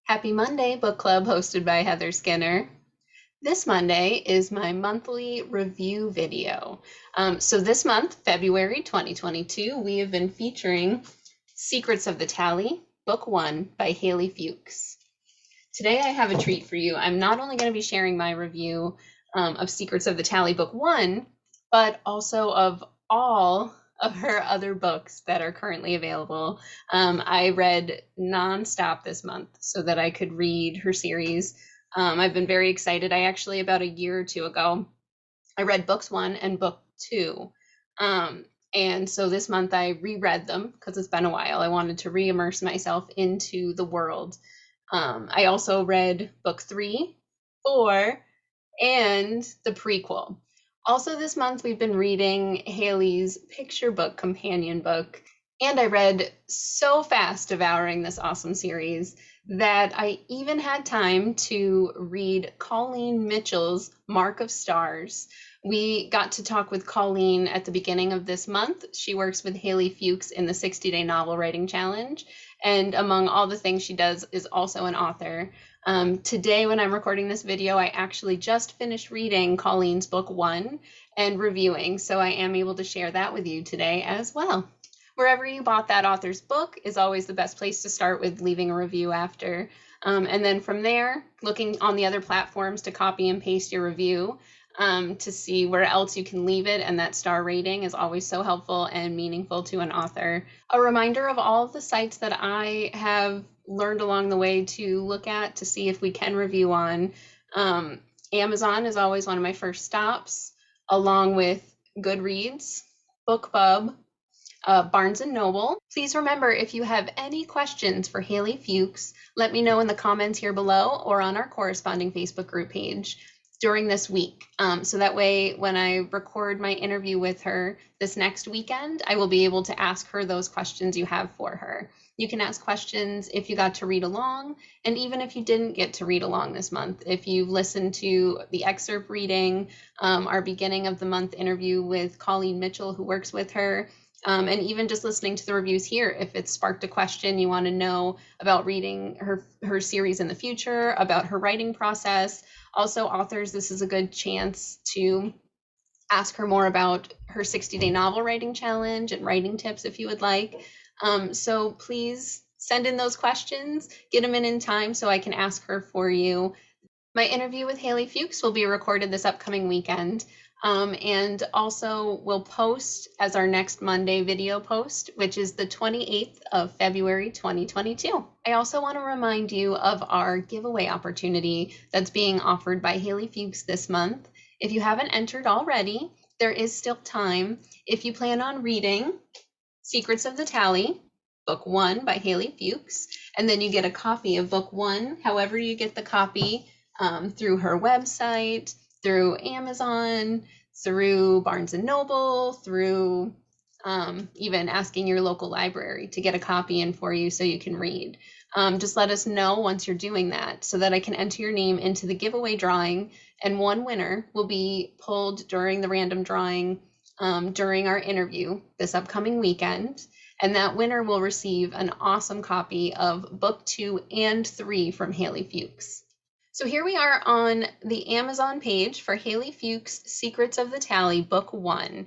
Happy Monday, book club hosted by Heather Skinner. This Monday is my monthly review video. So this month, February 2022, we have been featuring Secrets of the Tally, Book 1 by Halie Fewkes. Today I have a treat for you. I'm not only going to be sharing my review of Secrets of the Tally, Book 1, but also of all of her other books that are currently available. I read nonstop this month so that I could read her series. I've been very excited. I actually, about a year or two ago, I read books 1 and book 2. And so this month I reread them because it's been a while. I wanted to re-immerse myself into the world. I also read book 3, 4, and the prequel. Also this month we've been reading Halie's picture book companion book, and I read so fast devouring this awesome series that I even had time to read Colleen Mitchell's Mark of Stars. We got to talk with Colleen at the beginning of this month. She works with Halie Fewkes in the 60-Day Novel Writing Challenge, and among all the things she does is also an author. Today, when I'm recording this video, I actually just finished reading Colleen's book 1 and reviewing, so I am able to share that with you today as well. Wherever you bought that author's book is always the best place to start with leaving a review after. And then from there, looking on the other platforms to copy and paste your review to see where else you can leave it, and that star rating is always so helpful and meaningful to an author. A reminder of all of the sites that I have learned along the way to look at to see if we can review on. Amazon is always one of my first stops, along with Goodreads, BookBub, Barnes & Noble. Please remember, if you have any questions for Halie Fewkes, let me know in the comments here below or on our corresponding Facebook group page during this week. So that way, when I record my interview with her this next weekend, I will be able to ask her those questions you have for her. You can ask questions if you got to read along, and even if you didn't get to read along this month. If you've listened to the excerpt reading, our beginning of the month interview with Colleen Mitchell, who works with her, and even just listening to the reviews here, if it sparked a question you want to know about reading her series in the future, about her writing process. Also, authors, this is a good chance to ask her more about her 60-Day Novel Writing Challenge and writing tips if you would like. So please send in those questions, get them in time so I can ask her for you. My interview with Halie Fewkes will be recorded this upcoming weekend, and also will post as our next Monday video post, which is the 28th of February 2022. I also want to remind you of our giveaway opportunity that's being offered by Halie Fewkes this month. If you haven't entered already, there is still time. If you plan on reading Secrets of the Tally, Book 1 by Halie Fewkes, and then you get a copy of Book 1, however you get the copy, through her website, through Amazon, through Barnes & Noble, through even asking your local library to get a copy in for you so you can read. Just let us know once you're doing that so that I can enter your name into the giveaway drawing, and one winner will be pulled during the random drawing during our interview this upcoming weekend. And that winner will receive an awesome copy of Book 2 and 3 from Halie Fewkes. So here we are on the Amazon page for Halie Fewkes' Secrets of the Tally, Book 1.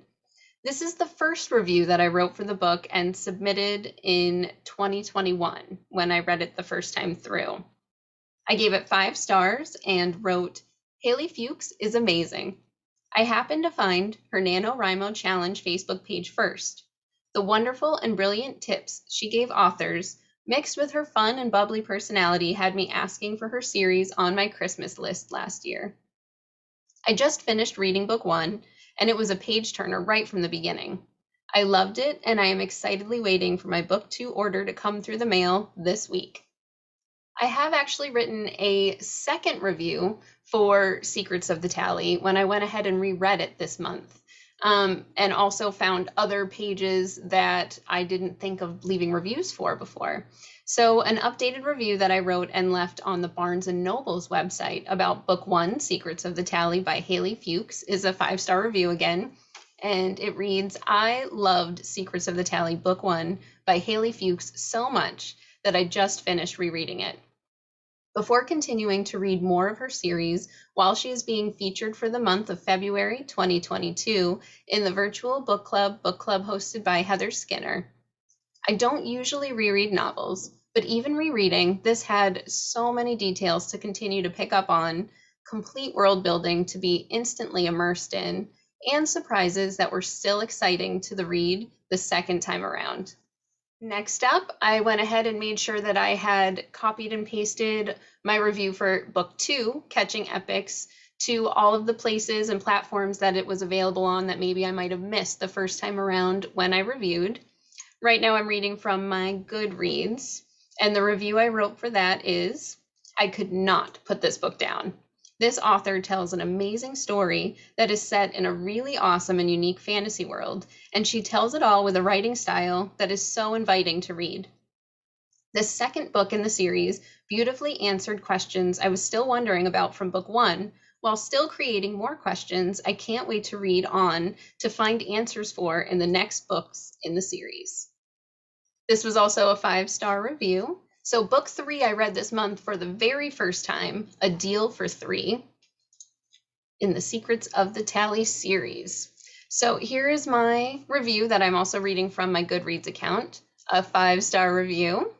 This is the first review that I wrote for the book and submitted in 2021 when I read it the first time through. I gave it 5 stars and wrote, Halie Fewkes is amazing. I happened to find her NaNoWriMo Challenge Facebook page first. The wonderful and brilliant tips she gave authors, mixed with her fun and bubbly personality, had me asking for her series on my Christmas list last year. I just finished reading Book 1, and it was a page-turner right from the beginning. I loved it, and I am excitedly waiting for my Book 2 order to come through the mail this week. I have actually written a second review for Secrets of the Tally when I went ahead and reread it this month. And also found other pages that I didn't think of leaving reviews for before. So an updated review that I wrote and left on the Barnes & Noble's website about Book 1, Secrets of the Tally by Halie Fewkes, is a 5-star review again. And it reads, I loved Secrets of the Tally Book 1 by Halie Fewkes so much that I just finished rereading it. before continuing to read more of her series while she is being featured for the month of February 2022 in the virtual book club hosted by Heather Skinner. I don't usually reread novels, but even rereading, this had so many details to continue to pick up on, complete world building to be instantly immersed in, and surprises that were still exciting to the read the second time around. Next up, I went ahead and made sure that I had copied and pasted my review for book 2, Catching Epics, to all of the places and platforms that it was available on that maybe I might have missed the first time around when I reviewed. Right now I'm reading from my Goodreads, and the review I wrote for that is, I could not put this book down. This author tells an amazing story that is set in a really awesome and unique fantasy world, and she tells it all with a writing style that is so inviting to read. The second book in the series beautifully answered questions I was still wondering about from book 1, while still creating more questions I can't wait to read on to find answers for in the next books in the series. This was also a 5-star review. So book 3 I read this month for the very first time, A Deal for 3, in the Secrets of the Tally series. So here is my review that I'm also reading from my Goodreads account, a 5-star review.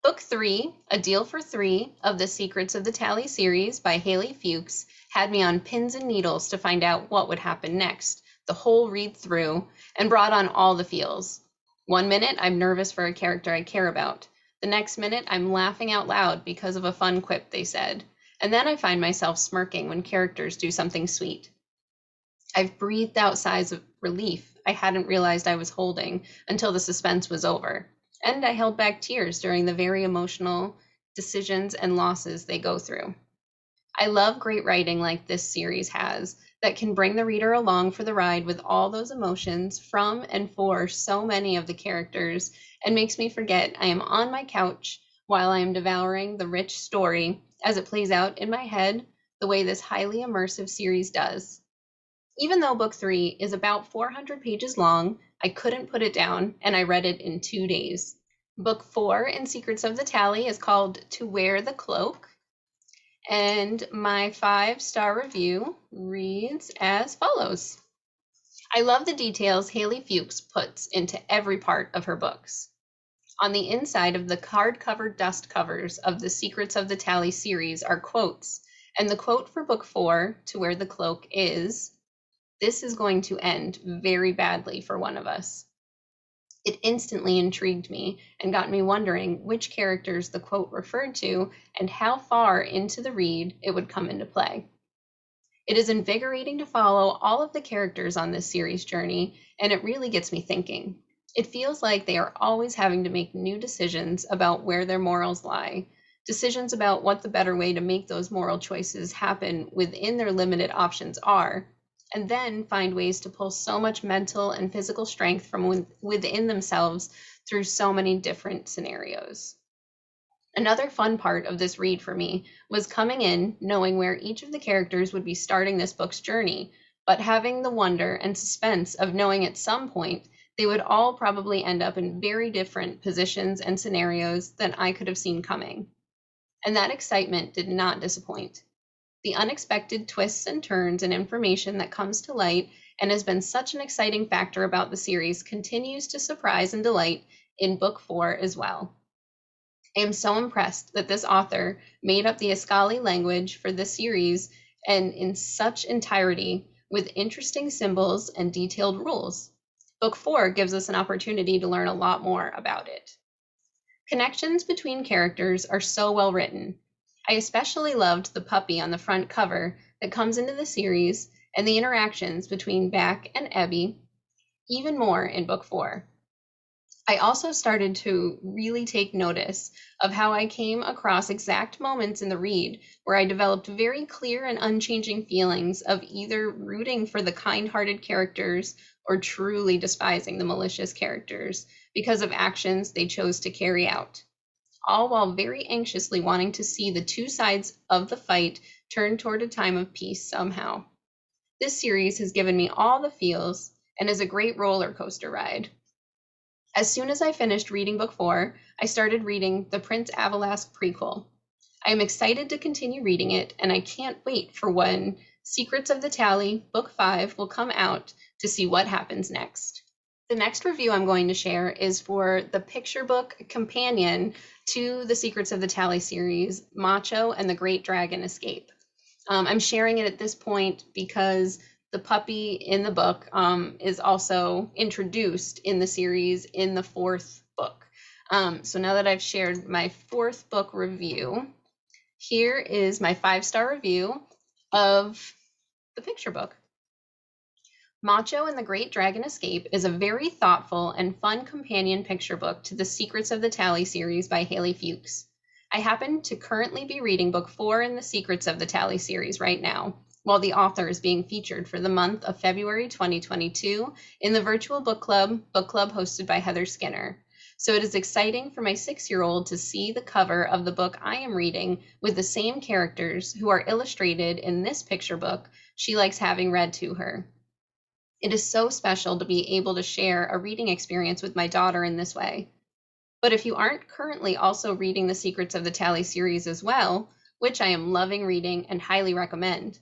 Book 3, A Deal for 3 of the Secrets of the Tally series by Halie Fewkes had me on pins and needles to find out what would happen next, the whole read through, and brought on all the feels. One minute, I'm nervous for a character I care about. The next minute, I'm laughing out loud because of a fun quip they said. And then I find myself smirking when characters do something sweet. I've breathed out sighs of relief I hadn't realized I was holding until the suspense was over. And I held back tears during the very emotional decisions and losses they go through. I love great writing like this series has that can bring the reader along for the ride with all those emotions from and for so many of the characters, and makes me forget I am on my couch while I am devouring the rich story as it plays out in my head the way this highly immersive series does. Even though book 3 is about 400 pages long, I couldn't put it down, and I read it in 2 days. Book 4 in Secrets of the Tally is called To Wear the Cloak, and my 5-star review reads as follows. I love the details Halie Fewkes puts into every part of her books. On the inside of the hardcover dust covers of the Secrets of the Tally series are quotes, and the quote for book 4, To Wear the Cloak, is, "This is going to end very badly for one of us." It instantly intrigued me and got me wondering which characters the quote referred to and how far into the read it would come into play. It is invigorating to follow all of the characters on this series journey, and it really gets me thinking. It feels like they are always having to make new decisions about where their morals lie, decisions about what the better way to make those moral choices happen within their limited options are, and then find ways to pull so much mental and physical strength from within themselves through so many different scenarios. Another fun part of this read for me was coming in knowing where each of the characters would be starting this book's journey, but having the wonder and suspense of knowing at some point they would all probably end up in very different positions and scenarios than I could have seen coming. And that excitement did not disappoint. The unexpected twists and turns and information that comes to light and has been such an exciting factor about the series continues to surprise and delight in book 4 as well. I am so impressed that this author made up the Ascali language for this series and in such entirety with interesting symbols and detailed rules. Book 4 gives us an opportunity to learn a lot more about it. Connections between characters are so well written. I especially loved the puppy on the front cover that comes into the series and the interactions between Back and Ebby, even more in book 4. I also started to really take notice of how I came across exact moments in the read where I developed very clear and unchanging feelings of either rooting for the kind-hearted characters or truly despising the malicious characters because of actions they chose to carry out, all while very anxiously wanting to see the two sides of the fight turn toward a time of peace somehow. This series has given me all the feels and is a great roller coaster ride. As soon as I finished reading book 4, I started reading the Prince Avalask prequel. I am excited to continue reading it, and I can't wait for when Secrets of the Tally, Book 5, will come out to see what happens next. The next review I'm going to share is for the picture book companion to the Secrets of the Tally series, Macho and the Great Dragon Escape. I'm sharing it at this point because the puppy in the book is also introduced in the series in the 4th book. So now that I've shared my 4th book review, here is my 5-star review of the picture book. Macho and the Great Dragon Escape is a very thoughtful and fun companion picture book to the Secrets of the Tally series by Halie Fewkes. I happen to currently be reading book 4 in the Secrets of the Tally series right now, while the author is being featured for the month of February 2022 in the virtual book club hosted by Heather Skinner. So it is exciting for my 6-year-old to see the cover of the book I am reading with the same characters who are illustrated in this picture book she likes having read to her. It is so special to be able to share a reading experience with my daughter in this way. But if you aren't currently also reading the Secrets of the Tally series as well, which I am loving reading and highly recommend,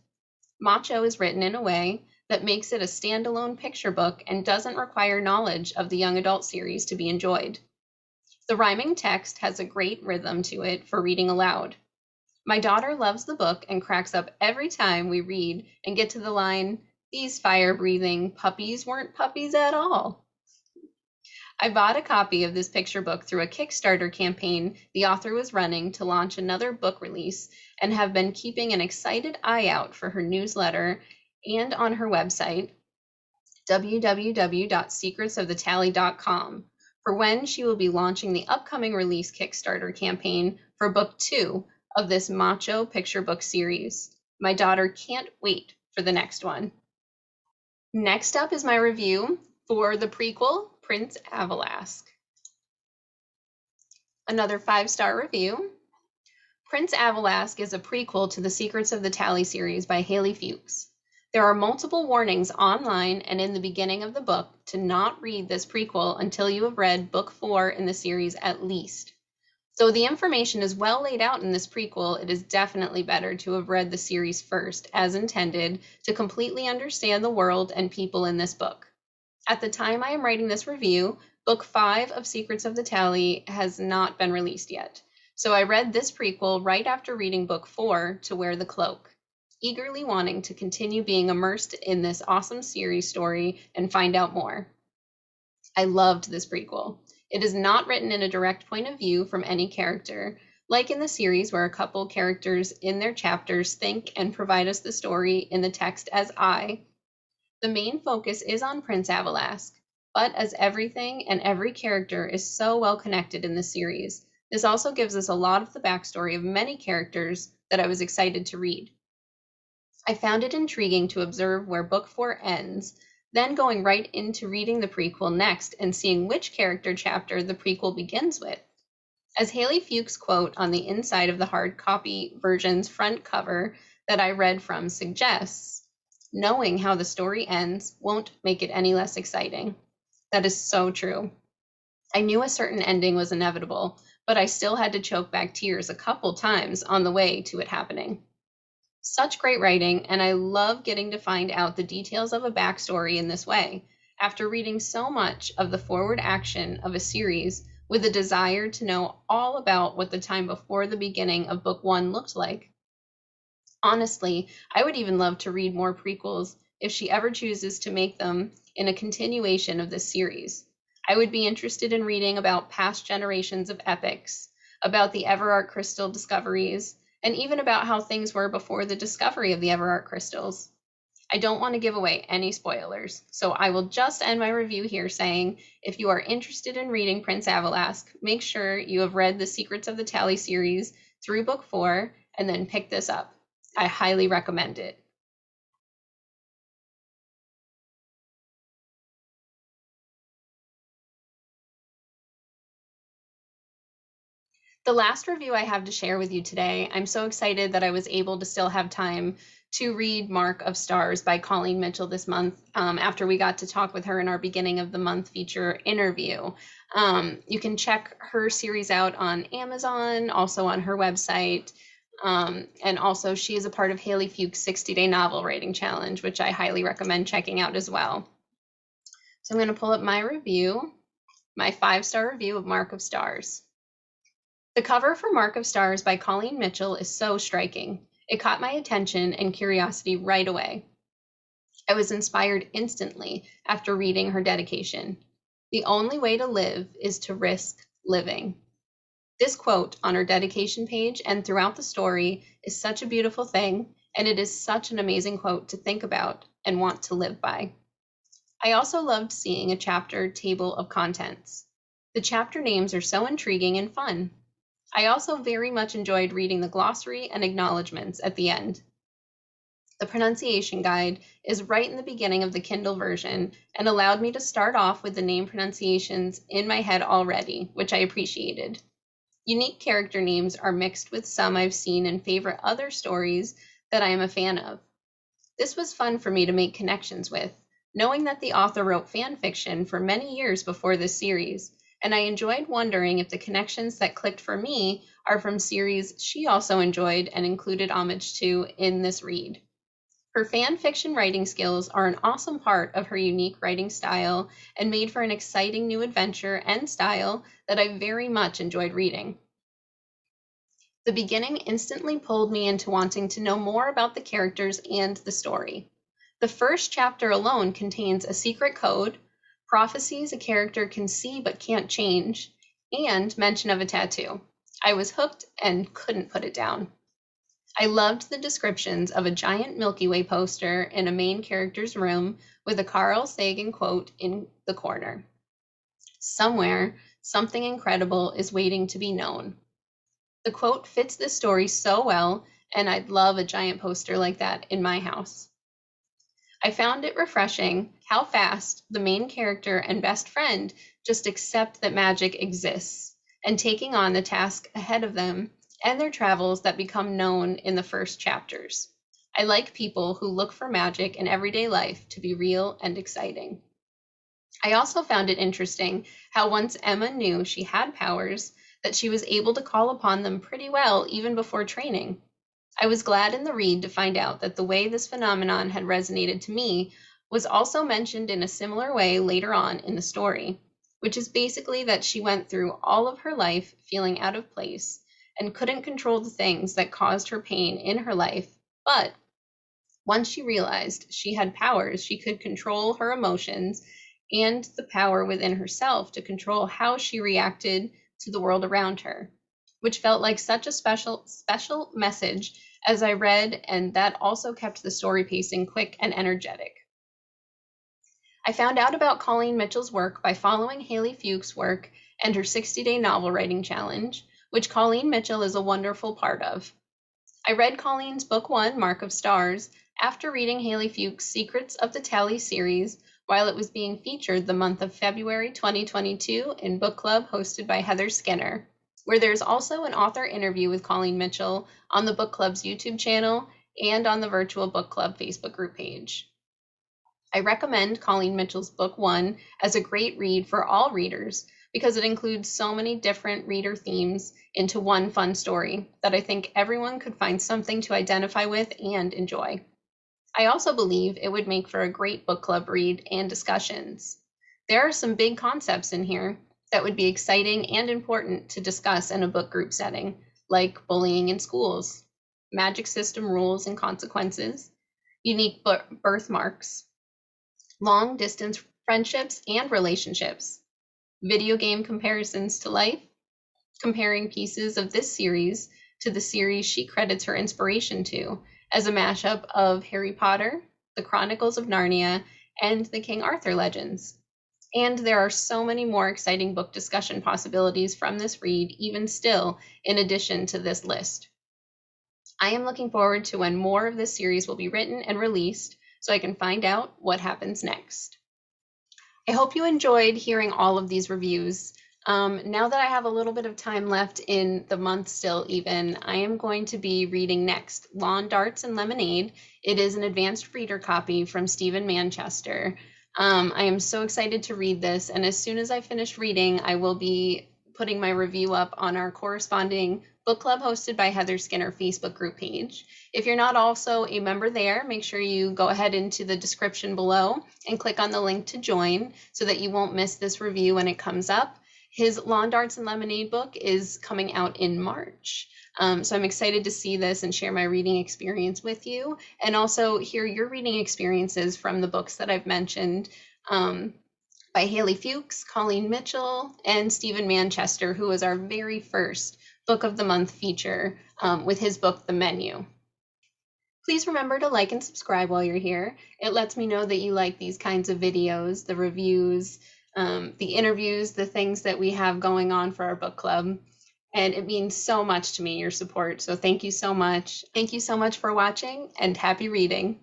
Macho is written in a way that makes it a standalone picture book and doesn't require knowledge of the young adult series to be enjoyed. The rhyming text has a great rhythm to it for reading aloud. My daughter loves the book and cracks up every time we read and get to the line, "These fire-breathing puppies weren't puppies at all." I bought a copy of this picture book through a Kickstarter campaign the author was running to launch another book release, and have been keeping an excited eye out for her newsletter and on her website, www.secretsofthetally.com, for when she will be launching the upcoming release Kickstarter campaign for book 2 of this Macho picture book series. My daughter can't wait for the next one. Next up is my review for the prequel, Prince Avalask. Another 5-star review. Prince Avalask is a prequel to the Secrets of the Tally series by Halie Fewkes. There are multiple warnings online and in the beginning of the book to not read this prequel until you have read book 4 in the series at least. Though the information is well laid out in this prequel, it is definitely better to have read the series first, as intended, to completely understand the world and people in this book. At the time I am writing this review, book 5 of Secrets of the Tally has not been released yet. So I read this prequel right after reading book 4, To Wear the Cloak, eagerly wanting to continue being immersed in this awesome series story and find out more. I loved this prequel. It is not written in a direct point of view from any character, like in the series where a couple characters in their chapters think and provide us the story in the text as I. The main focus is on Prince Avalask, but as everything and every character is so well connected in this series, this also gives us a lot of the backstory of many characters that I was excited to read. I found it intriguing to observe where book 4 ends, then going right into reading the prequel next and seeing which character chapter the prequel begins with. As Halie Fewkes' quote on the inside of the hard copy version's front cover that I read from suggests, knowing how the story ends won't make it any less exciting. That is so true. I knew a certain ending was inevitable, but I still had to choke back tears a couple times on the way to it happening. Such great writing, and I love getting to find out the details of a backstory in this way, after reading so much of the forward action of a series with a desire to know all about what the time before the beginning of book 1 looked like. Honestly, I would even love to read more prequels if she ever chooses to make them in a continuation of this series. I would be interested in reading about past generations of epics, about the Everark crystal discoveries, and even about how things were before the discovery of the Everark crystals. I don't want to give away any spoilers, so I will just end my review here saying, if you are interested in reading Prince Avalask, make sure you have read the Secrets of the Tally series through book 4 and then pick this up. I highly recommend it. The last review I have to share with you today, I'm so excited that I was able to still have time to read Mark of Stars by Colleen Mitchell this month, after we got to talk with her in our beginning of the month feature interview. You can check her series out on Amazon, also on her website. And also she is a part of Halie Fewkes' 60-day novel writing challenge, which I highly recommend checking out as well. So I'm going to pull up my review, my 5-star review of Mark of Stars. The cover for Mark of Stars by Colleen Mitchell is so striking. It caught my attention and curiosity right away. I was inspired instantly after reading her dedication. The only way to live is to risk living. This quote on her dedication page and throughout the story is such a beautiful thing, and it is such an amazing quote to think about and want to live by. I also loved seeing a chapter table of contents. The chapter names are so intriguing and fun. I also very much enjoyed reading the glossary and acknowledgments at the end. The pronunciation guide is right in the beginning of the Kindle version and allowed me to start off with the name pronunciations in my head already, which I appreciated. Unique character names are mixed with some I've seen in favorite other stories that I am a fan of. This was fun for me to make connections with, knowing that the author wrote fan fiction for many years before this series, and I enjoyed wondering if the connections that clicked for me are from series she also enjoyed and included homage to in this read. Her fan fiction writing skills are an awesome part of her unique writing style and made for an exciting new adventure and style that I very much enjoyed reading. The beginning instantly pulled me into wanting to know more about the characters and the story. The first chapter alone contains a secret code, prophecies a character can see but can't change, and mention of a tattoo. I was hooked and couldn't put it down. I loved the descriptions of a giant Milky Way poster in a main character's room with a Carl Sagan quote in the corner. Somewhere, something incredible is waiting to be known. The quote fits this story so well, and I'd love a giant poster like that in my house. I found it refreshing how fast the main character and best friend just accept that magic exists, and taking on the task ahead of them and their travels that become known in the first chapters. I like people who look for magic in everyday life to be real and exciting. I also found it interesting how once Emma knew she had powers, that she was able to call upon them pretty well even before training. I was glad in the read to find out that the way this phenomenon had resonated to me was also mentioned in a similar way later on in the story, which is basically that she went through all of her life feeling out of place and couldn't control the things that caused her pain in her life, but once she realized she had powers, she could control her emotions and the power within herself to control how she reacted to the world around her, which felt like such a special message as I read, and that also kept the story pacing quick and energetic. I found out about Colleen Mitchell's work by following Halie Fewkes' work and her 60-day novel writing challenge, which Colleen Mitchell is a wonderful part of. I read Colleen's book 1, Mark of Stars, after reading Halie Fewkes' Secrets of the Tally series while it was being featured the month of February 2022 in book club hosted by Heather Skinner, where there's also an author interview with Colleen Mitchell on the book club's YouTube channel and on the virtual book club Facebook group page. I recommend Colleen Mitchell's book 1 as a great read for all readers because it includes so many different reader themes into one fun story that I think everyone could find something to identify with and enjoy. I also believe it would make for a great book club read and discussions. There are some big concepts in here that would be exciting and important to discuss in a book group setting, like bullying in schools, magic system rules and consequences, unique birthmarks, long-distance friendships and relationships, video game comparisons to life, comparing pieces of this series to the series she credits her inspiration to as a mashup of Harry Potter, the Chronicles of Narnia, and the King Arthur legends. And there are so many more exciting book discussion possibilities from this read, even still, in addition to this list. I am looking forward to when more of this series will be written and released so I can find out what happens next. I hope you enjoyed hearing all of these reviews. Now that I have a little bit of time left in the month still even, I am going to be reading next Lawn Darts and Lemonade. It is an advanced reader copy from Stephen Manchester. I am so excited to read this, and as soon as I finish reading, I will be putting my review up on our corresponding book club hosted by Heather Skinner Facebook group page. If you're not also a member there, make sure you go ahead into the description below and click on the link to join so that you won't miss this review when it comes up. His Lawn Darts and Lemonade book is coming out in March. So I'm excited to see this and share my reading experience with you, and also hear your reading experiences from the books that I've mentioned by Halie Fewkes, Colleen Mitchell, and Stephen Manchester, who was our very first Book of the Month feature with his book, The Menu. Please remember to like and subscribe while you're here. It lets me know that you like these kinds of videos, the reviews, the interviews, the things that we have going on for our book club. And it means so much to me, your support. So thank you so much. Thank you so much for watching, and happy reading.